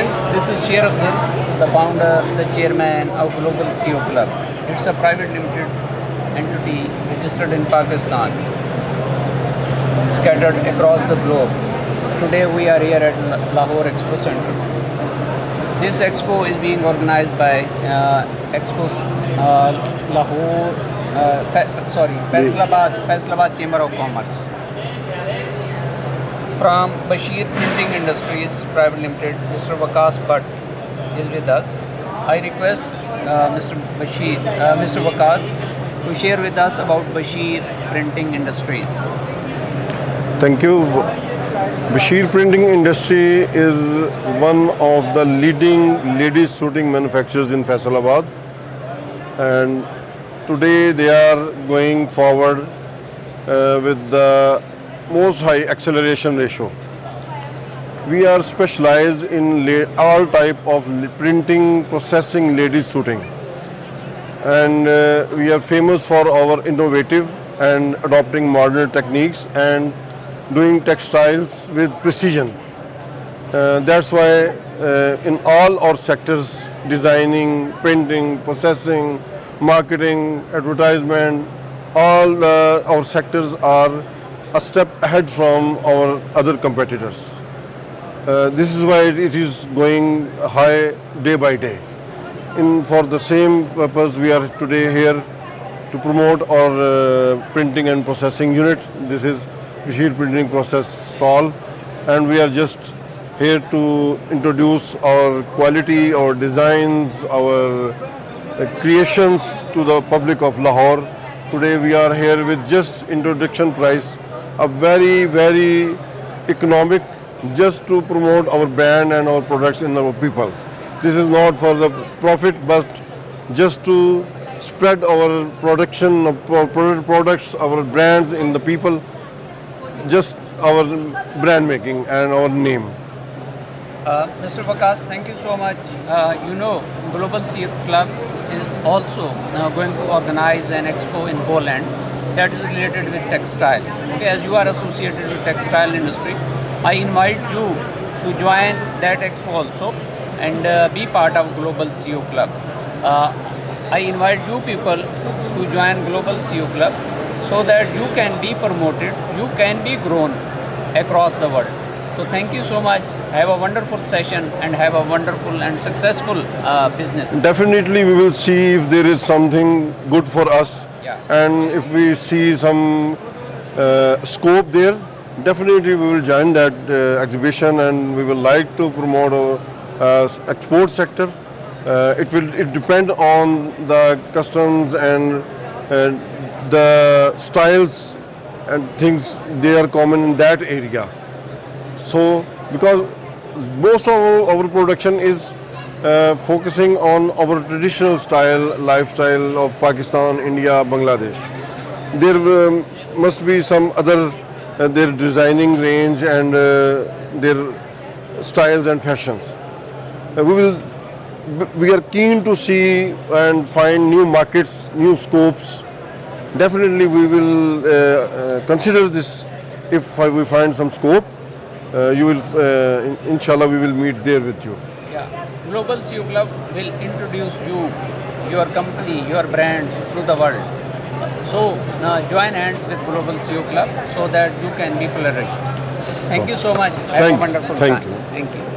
friends, this is Sher Afzal, the founder, the chairman of Global CEO Club. It's a private limited entity registered in Pakistan, scattered across the globe. Today we are here at Lahore Expo Center. This expo is being organized by Lahore, Faisalabad Chamber of Commerce. From Bashir Printing Industries Private Limited, Mr. Waqas Bhatt is with us. I request Mr. Waqas to share with us about Bashir Printing Industries. Thank you. Bashir Printing Industry is one of the leading ladies suiting manufacturers in Faisalabad, and today they are going forward with the most high acceleration ratio. We are specialized in all type of printing, processing, ladies suiting, and we are famous for our innovative and adopting modern techniques and doing textiles with precision. That's why in all our sectors, designing, printing, processing, marketing, advertisement, all our sectors are a step ahead from our other competitors. This is why it is going high day by day. For the same purpose, we are today here to promote our printing and processing unit. This is Bashir Printing Process Stall, and we are just here to introduce our quality, our designs, our creations to the public of Lahore. Today we are here with just introduction price, a very, very economic, just to promote our brand and our products in our people. This is not for the profit, but just to spread our production of products, our brands in the people, just our brand making and our name. Mr. Waqas, thank you so much. Global CEO Club is also going to organize an expo in Poland that is related with textile. Okay, as you are associated with textile industry, I invite you to join that expo also and be part of Global CEO Club. I invite you people to join Global CEO Club so that you can be promoted, you can be grown across the world. So thank you so much. Have a wonderful session and have a wonderful and successful business. Definitely we will see if there is something good for us. Yeah. And if we see some scope there, definitely we will join that exhibition, and we will like to promote our export sector. It depend on the customs and the styles and things they are common in that area. So because most of our production is focusing on our traditional lifestyle of Pakistan, India, Bangladesh. There must be some other their designing range and their styles and fashions. We are keen to see and find new markets, new scopes. Definitely we will consider this. If we find some scope, you will, inshallah, we will meet there with you. Yeah. Global CEO Club will introduce you, your company, your brands through the world. So join hands with Global CEO Club so that you can be flourished. Thank you so much. Have a wonderful time. Thank you. Thank you.